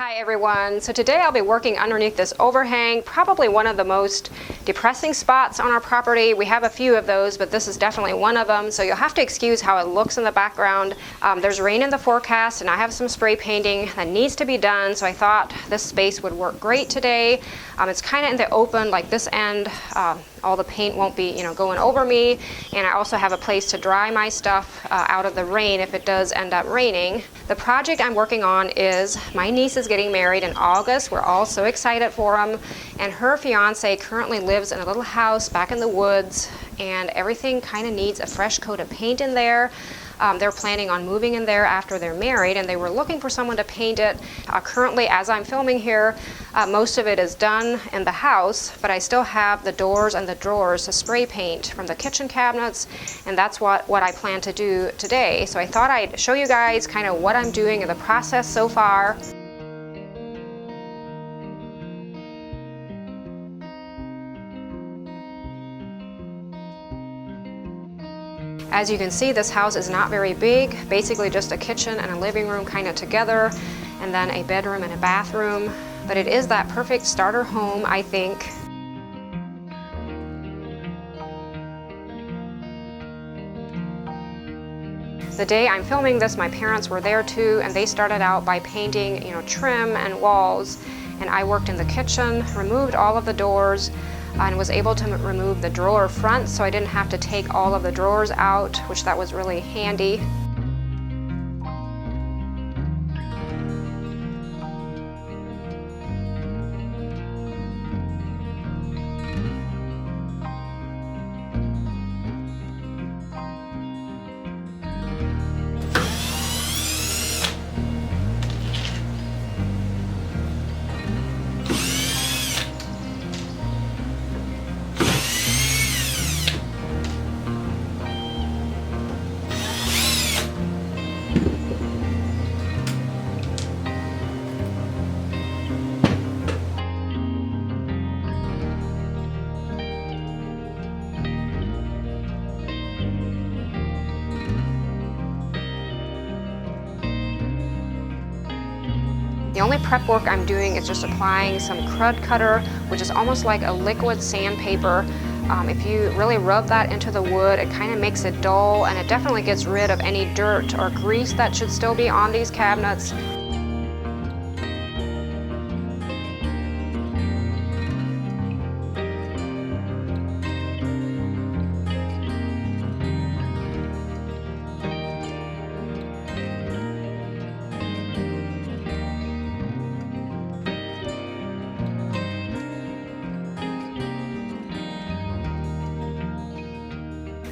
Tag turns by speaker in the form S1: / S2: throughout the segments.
S1: Hi everyone, so today I'll be working underneath this overhang, probably one of the most depressing spots on our property. We have a few of those, but this is definitely one of them, so you'll have to excuse how it looks in the background. There's rain in the forecast and I have some spray painting that needs to be done, so I thought this space would work great today. It's kind of in the open, like this end, all the paint won't be going over me, and I also have a place to dry my stuff out of the rain if it does end up raining. The project I'm working on is my niece is getting married in August. We're all so excited for him, and her fiance currently lives in a little house back in the woods, and everything kind of needs a fresh coat of paint in there. They're planning on moving in there after they're married, and they were looking for someone to paint it. Currently, as I'm filming here, most of it is done in the house, but I still have the doors and the drawers to spray paint from the kitchen cabinets, and that's what I plan to do today. So I thought I'd show you guys kind of what I'm doing in the process so far. As you can see, this house is not very big, basically just a kitchen and a living room kind of together, and then a bedroom and a bathroom. But it is that perfect starter home, I think. The day I'm filming this, my parents were there too, and they started out by painting, trim and walls, and I worked in the kitchen, removed all of the doors, and was able to remove the drawer front, so I didn't have to take all of the drawers out, which that was really handy. The only prep work I'm doing is just applying some crud cutter, which is almost like a liquid sandpaper. If you really rub that into the wood, it kind of makes it dull, and it definitely gets rid of any dirt or grease that should still be on these cabinets.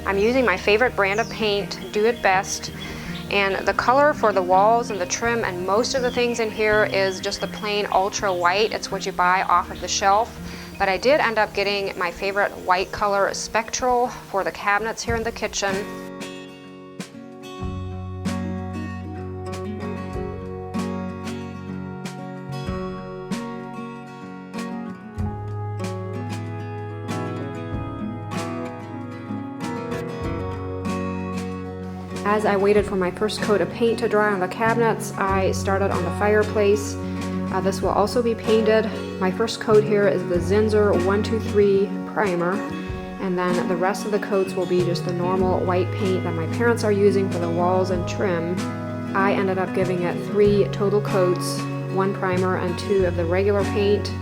S1: I'm using my favorite brand of paint, Do It Best, and the color for the walls and the trim and most of the things in here is just the plain ultra white. It's what you buy off of the shelf, but I did end up getting my favorite white color Spectral for the cabinets here in the kitchen. As I waited for my first coat of paint to dry on the cabinets, I started on the fireplace. This will also be painted. My first coat here is the Zinsser 123 primer, and then the rest of the coats will be just the normal white paint that my parents are using for the walls and trim. I ended up giving it 3 total coats, 1 primer and 2 of the regular paint.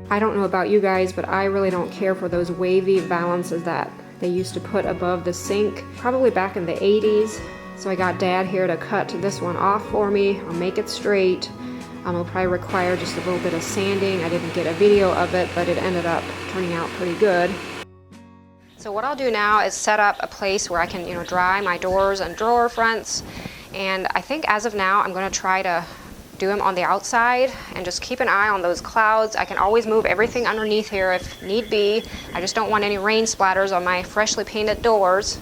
S1: I don't know about you guys, but I really don't care for those wavy valances that they used to put above the sink, probably back in the 80s. So I got Dad here to cut this one off for me. I'll make it straight. It'll probably require just a little bit of sanding. I didn't get a video of it, but it ended up turning out pretty good. So what I'll do now is set up a place where I can, dry my doors and drawer fronts. And I think as of now, I'm going to try to do them on the outside and just keep an eye on those clouds. I can always move everything underneath here if need be. I just don't want any rain splatters on my freshly painted doors.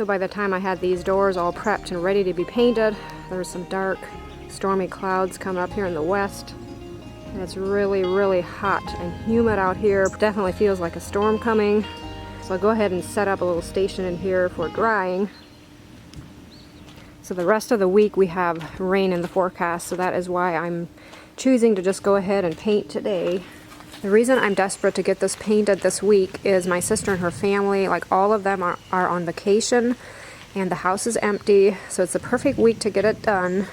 S1: So by the time I had these doors all prepped and ready to be painted, there was some dark, stormy clouds coming up here in the west. And it's really, really hot and humid out here. Definitely feels like a storm coming. So I'll go ahead and set up a little station in here for drying. So the rest of the week we have rain in the forecast, so that is why I'm choosing to just go ahead and paint today. The reason I'm desperate to get this painted this week is my sister and her family, like all of them are on vacation and the house is empty, so it's the perfect week to get it done.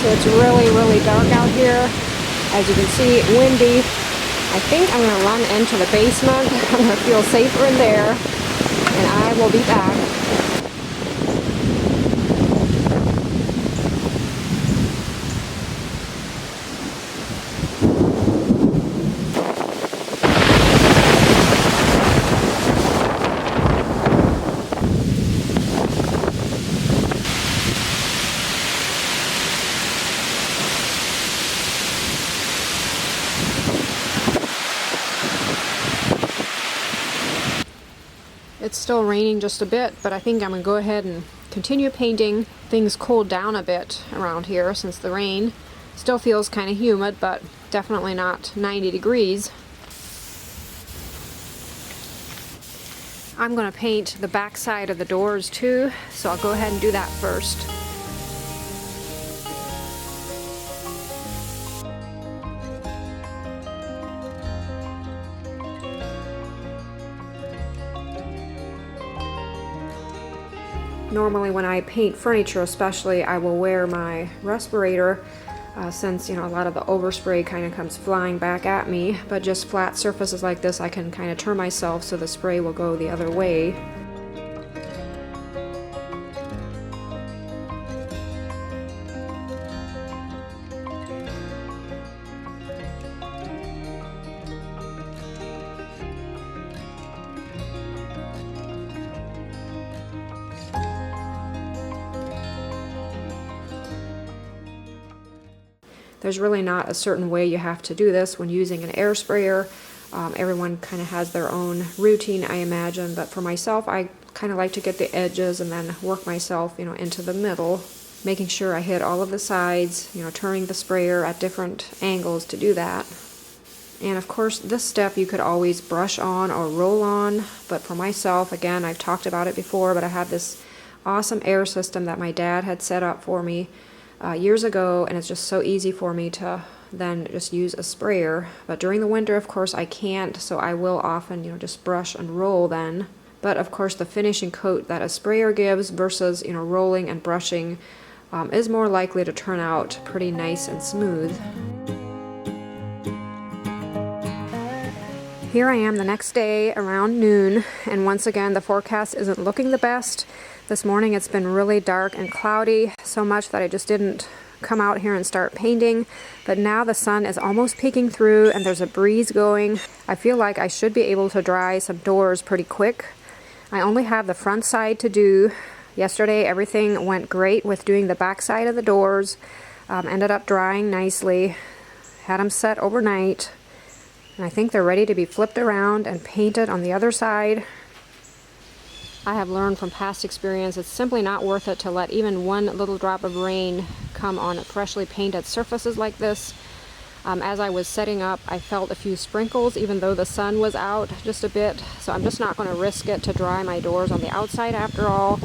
S1: So it's really, really dark out here. As you can see, windy. I think I'm going to run into the basement. I'm going to feel safer in there. And I will be back. It's still raining just a bit, but I think I'm going to go ahead and continue painting. Things cooled down a bit around here since the rain. Still feels kind of humid, but definitely not 90 degrees. I'm going to paint the back side of the doors too, so I'll go ahead and do that first. Normally when I paint furniture especially, I will wear my respirator since, you know, a lot of the overspray kind of comes flying back at me, but just flat surfaces like this I can kind of turn myself so the spray will go the other way. There's really not a certain way you have to do this when using an air sprayer. Everyone kind of has their own routine, I imagine, but for myself, I kind of like to get the edges and then work myself, you know, into the middle, making sure I hit all of the sides, you know, turning the sprayer at different angles to do that. And of course, this step you could always brush on or roll on, but for myself, again, I've talked about it before, but I have this awesome air system that my dad had set up for me years ago, and it's just so easy for me to then just use a sprayer. But during the winter, of course, I can't, so I will often, you know, just brush and roll then. But of course, the finishing coat that a sprayer gives versus, you know, rolling and brushing is more likely to turn out pretty nice and smooth. Here I am the next day around noon, and once again the forecast isn't looking the best. This morning it's been really dark and cloudy, so much that I just didn't come out here and start painting. But now the sun is almost peeking through and there's a breeze going. I feel like I should be able to dry some doors pretty quick. I only have the front side to do. Yesterday everything went great with doing the back side of the doors. Ended up drying nicely. Had them set overnight. And I think they're ready to be flipped around and painted on the other side. I have learned from past experience it's simply not worth it to let even one little drop of rain come on freshly painted surfaces like this. As I was setting up, I felt a few sprinkles even though the sun was out just a bit, so I'm just not going to risk it to dry my doors on the outside after all.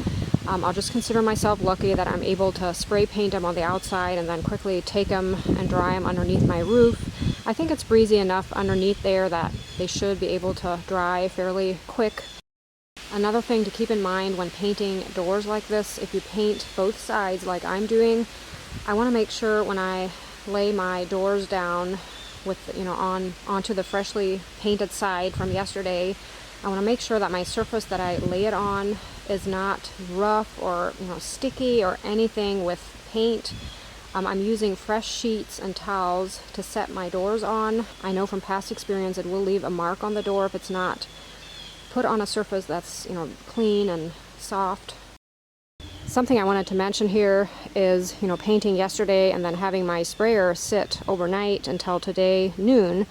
S1: I'll just consider myself lucky that I'm able to spray paint them on the outside and then quickly take them and dry them underneath my roof. I think it's breezy enough underneath there that they should be able to dry fairly quick. Another thing to keep in mind when painting doors like this, if you paint both sides like I'm doing, I want to make sure when I lay my doors down with, onto the freshly painted side from yesterday, I want to make sure that my surface that I lay it on is not rough or sticky or anything with paint. I'm using fresh sheets and towels to set my doors on. I know from past experience it will leave a mark on the door if it's not put on a surface that's clean and soft. Something I wanted to mention here is painting yesterday and then having my sprayer sit overnight until today noon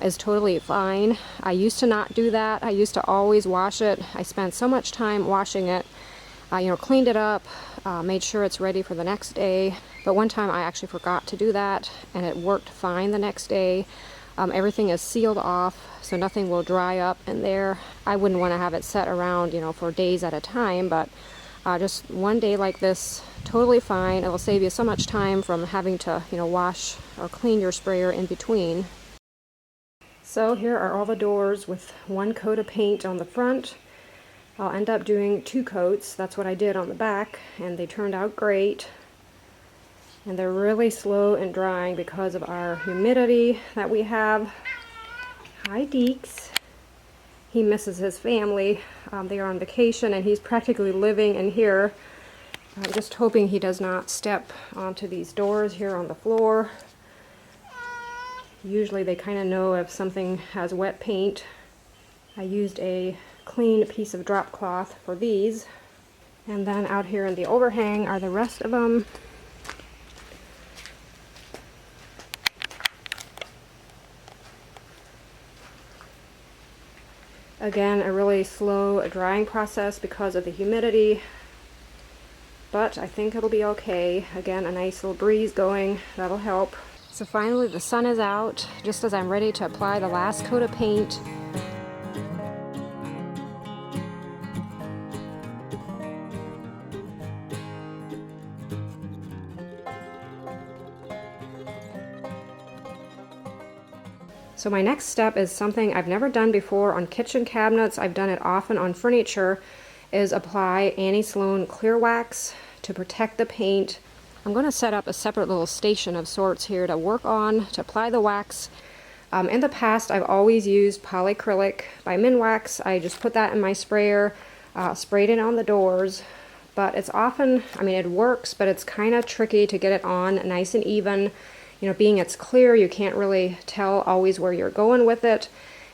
S1: is totally fine. I used to not do that. I used to always wash it. I spent so much time washing it. Cleaned it up, made sure it's ready for the next day. But one time I actually forgot to do that and it worked fine the next day. Everything is sealed off, so nothing will dry up in there. I wouldn't want to have it set around, for days at a time, but just one day like this, totally fine. It will save you so much time from having to, wash or clean your sprayer in between. So here are all the doors with one coat of paint on the front. I'll end up doing 2 coats. That's what I did on the back, and they turned out great. And they're really slow in drying because of our humidity that we have. Hi, Deeks. He misses his family. They are on vacation, and he's practically living in here. I'm just hoping he does not step onto these doors here on the floor. Usually they kind of know if something has wet paint. I used a clean piece of drop cloth for these. And then out here in the overhang are the rest of them. Again, a really slow drying process because of the humidity, but I think it'll be okay. Again, a nice little breeze going, that'll help. So finally the sun is out, just as I'm ready to apply the last coat of paint. So my next step is something I've never done before on kitchen cabinets. I've done it often on furniture, is apply Annie Sloan clear wax to protect the paint. I'm going to set up a separate little station of sorts here to work on, to apply the wax. In the past, I've always used polyacrylic by Minwax. I just put that in my sprayer, sprayed it on the doors, but it's often, it works, but it's kind of tricky to get it on nice and even. Being it's clear, you can't really tell always where you're going with it.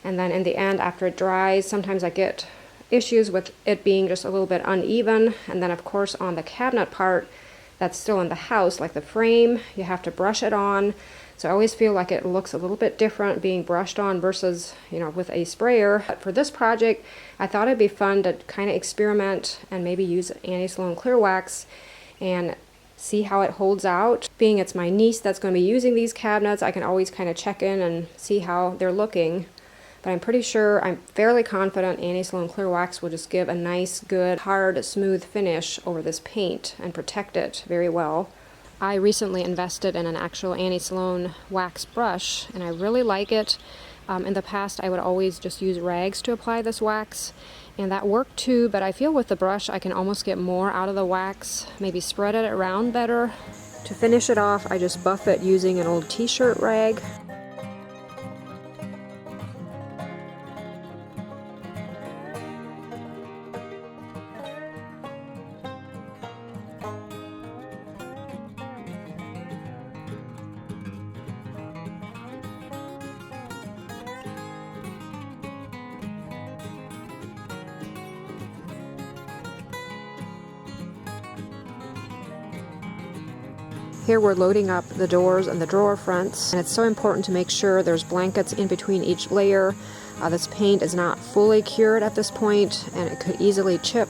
S1: And then in the end, after it dries, sometimes I get issues with it being just a little bit uneven. And then of course on the cabinet part that's still in the house, like the frame, you have to brush it on. So I always feel like it looks a little bit different being brushed on versus, with a sprayer. But for this project, I thought it'd be fun to kind of experiment and maybe use Annie Sloan clear wax and see how it holds out. Being it's my niece that's going to be using these cabinets, I can always kind of check in and see how they're looking. But I'm pretty sure, I'm fairly confident Annie Sloan clear wax will just give a nice, good, hard, smooth finish over this paint and protect it very well. I recently invested in an actual Annie Sloan wax brush, and I really like it. In the past, I would always just use rags to apply this wax, and that worked too, but I feel with the brush I can almost get more out of the wax, maybe spread it around better. To finish it off, I just buff it using an old t-shirt rag. Here we're loading up the doors and the drawer fronts, and it's so important to make sure there's blankets in between each layer. This paint is not fully cured at this point, and it could easily chip.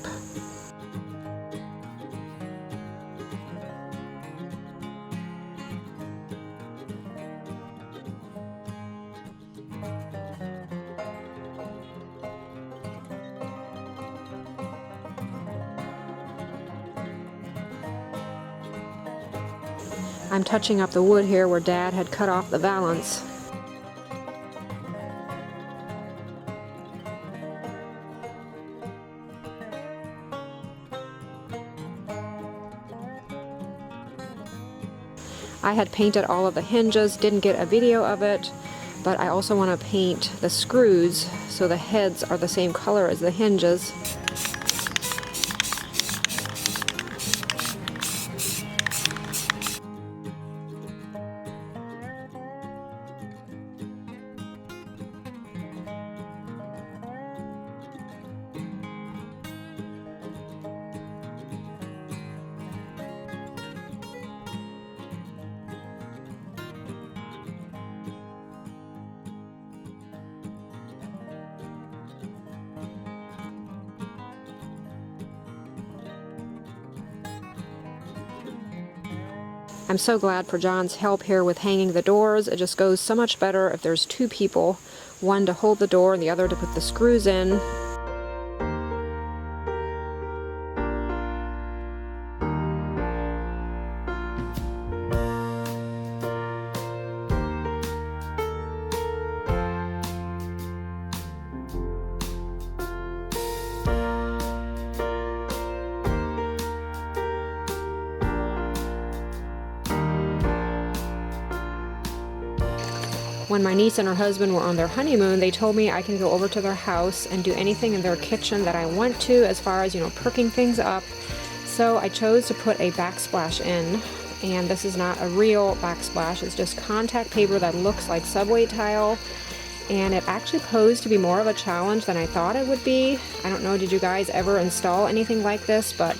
S1: I'm touching up the wood here where Dad had cut off the valance. I had painted all of the hinges, didn't get a video of it, but I also want to paint the screws so the heads are the same color as the hinges. I'm so glad for John's help here with hanging the doors. It just goes so much better if there's two people, one to hold the door and the other to put the screws in. When my niece and her husband were on their honeymoon, they told me I can go over to their house and do anything in their kitchen that I want to as far as, perking things up. So I chose to put a backsplash in, and this is not a real backsplash. It's just contact paper that looks like subway tile, and it actually posed to be more of a challenge than I thought it would be. I don't know, did you guys ever install anything like this? But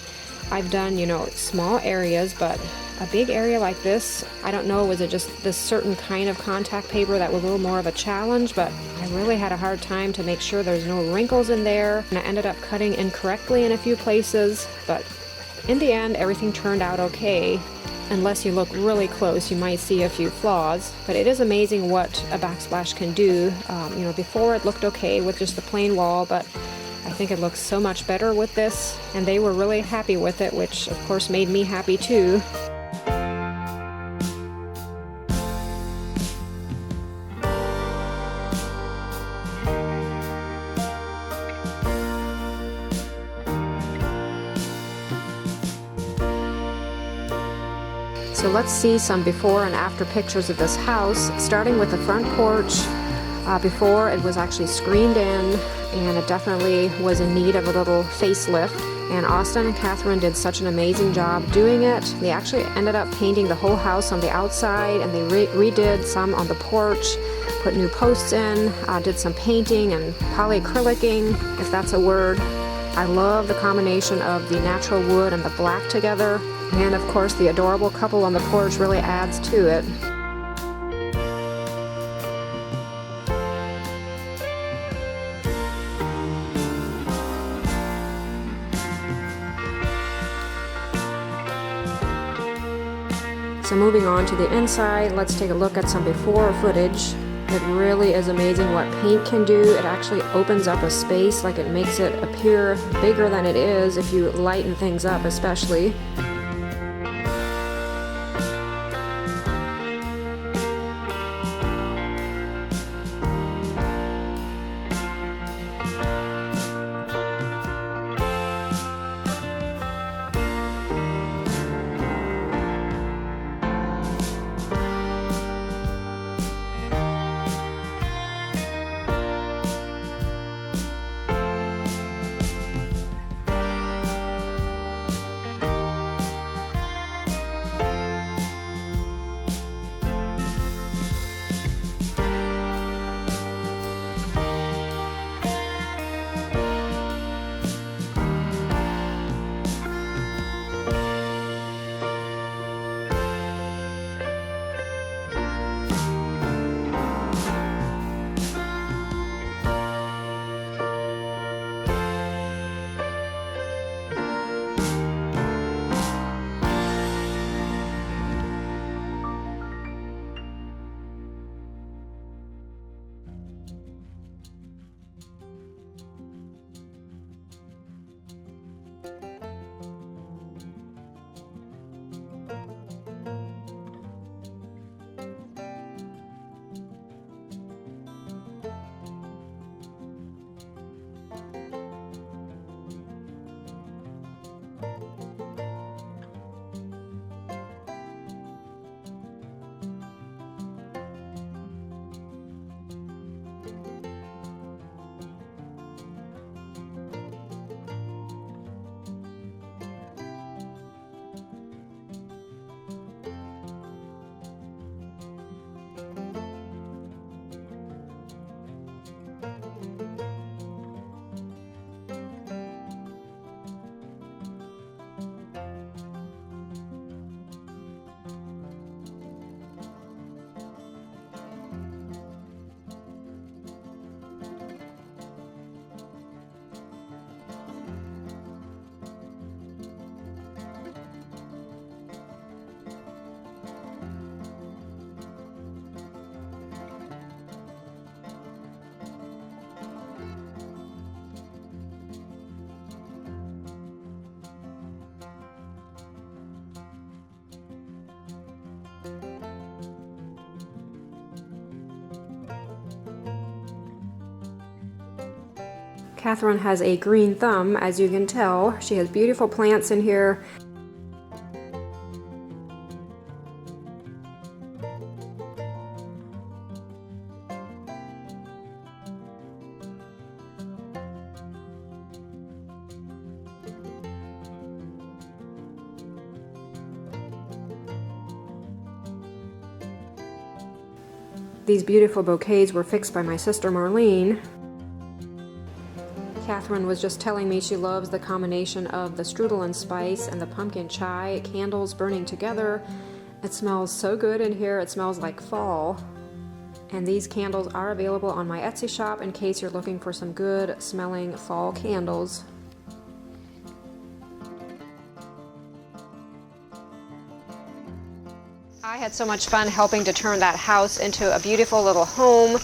S1: I've done, small areas, but a big area like this, I don't know, was it just this certain kind of contact paper that was a little more of a challenge, but I really had a hard time to make sure there's no wrinkles in there, and I ended up cutting incorrectly in a few places, but in the end, everything turned out okay. Unless you look really close, you might see a few flaws, but it is amazing what a backsplash can do. Before it looked okay with just the plain wall, but I think it looks so much better with this, and they were really happy with it, which of course made me happy too. So let's see some before and after pictures of this house, starting with the front porch. Before it was actually screened in, and it definitely was in need of a little facelift. And Austin and Catherine did such an amazing job doing it. They actually ended up painting the whole house on the outside, and they redid some on the porch, put new posts in, did some painting and polyacrylicing, if that's a word. I love the combination of the natural wood and the black together. And of course, the adorable couple on the porch really adds to it. So moving on to the inside, let's take a look at some before footage. It really is amazing what paint can do. It actually opens up a space, like it makes it appear bigger than it is if you lighten things up especially. Catherine has a green thumb, as you can tell. She has beautiful plants in here. These beautiful bouquets were fixed by my sister Marlene. Catherine was just telling me she loves the combination of the strudel and spice and the pumpkin chai candles burning together. It smells so good in here. It smells like fall. And these candles are available on my Etsy shop in case you're looking for some good smelling fall candles. I had so much fun helping to turn that house into a beautiful little home.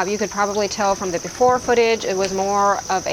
S1: You could probably tell from the before footage, it was more of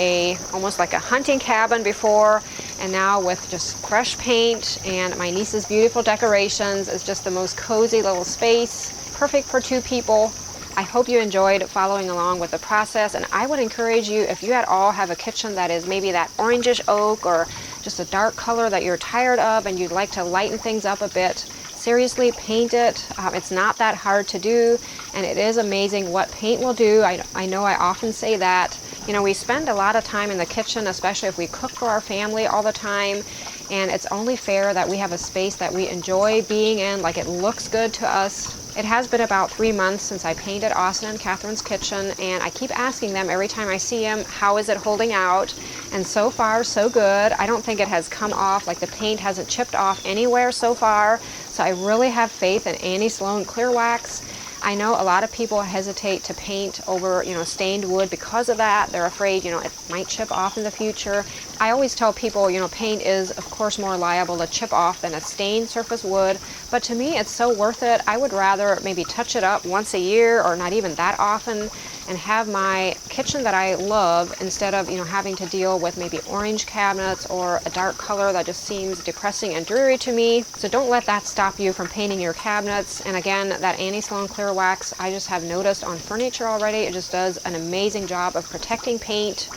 S1: almost like a hunting cabin before, and now with just fresh paint and my niece's beautiful decorations, it's just the most cozy little space, perfect for 2 people. I hope you enjoyed following along with the process, and I would encourage you, if you at all have a kitchen that is maybe that orangish oak or just a dark color that you're tired of and you'd like to lighten things up a bit, seriously, paint it. It's not that hard to do, and it is amazing what paint will do. I know I often say that. You know, we spend a lot of time in the kitchen, especially if we cook for our family all the time, and it's only fair that we have a space that we enjoy being in, like it looks good to us. It has been about 3 months since I painted Austin and Catherine's kitchen, and I keep asking them every time I see them, how is it holding out? And so far, so good. I don't think it has come off, like the paint hasn't chipped off anywhere so far. So I really have faith in Annie Sloan clear wax. I know a lot of people hesitate to paint over, stained wood because of that. They're afraid, it might chip off in the future. I always tell people, paint is, of course, more liable to chip off than a stained surface would. But to me, it's so worth it. I would rather maybe touch it up once a year or not even that often and have my kitchen that I love instead of, having to deal with maybe orange cabinets or a dark color that just seems depressing and dreary to me. So don't let that stop you from painting your cabinets. And again, that Annie Sloan clear wax, I just have noticed on furniture already, it just does an amazing job of protecting paint.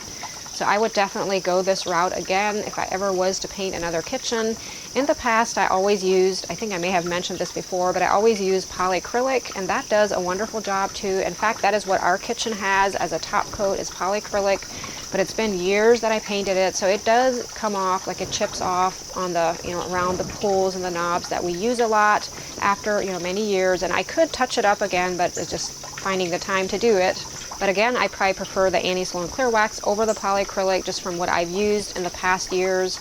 S1: So I would definitely go this route again if I ever was to paint another kitchen. In the past, I always used, I think I may have mentioned this before, but I always use polyacrylic, and that does a wonderful job too. In fact, that is what our kitchen has as a top coat, is polyacrylic. But it's been years that I painted it, so it does come off, like it chips off on the, around the pulls and the knobs that we use a lot after, many years. And I could touch it up again, but it's just finding the time to do it. But again, I probably prefer the Annie Sloan clear wax over the polyacrylic, just from what I've used in the past years,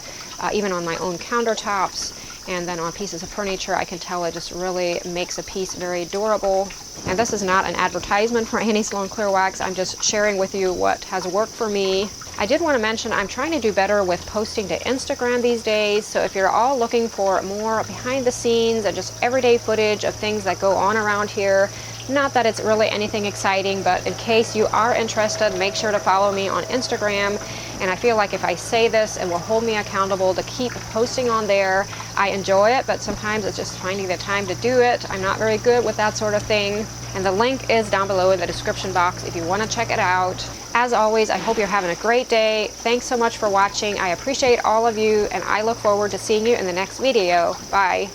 S1: even on my own countertops. And then on pieces of furniture, I can tell it just really makes a piece very durable. And this is not an advertisement for Annie Sloan clear wax. I'm just sharing with you what has worked for me. I did want to mention I'm trying to do better with posting to Instagram these days. So if you're all looking for more behind the scenes and just everyday footage of things that go on around here, not that it's really anything exciting, but in case you are interested, make sure to follow me on Instagram. And I feel like if I say this, it will hold me accountable to keep posting on there. I enjoy it, but sometimes it's just finding the time to do it. I'm not very good with that sort of thing. And the link is down below in the description box if you want to check it out. As always, I hope you're having a great day. Thanks so much for watching. I appreciate all of you, and I look forward to seeing you in the next video. Bye.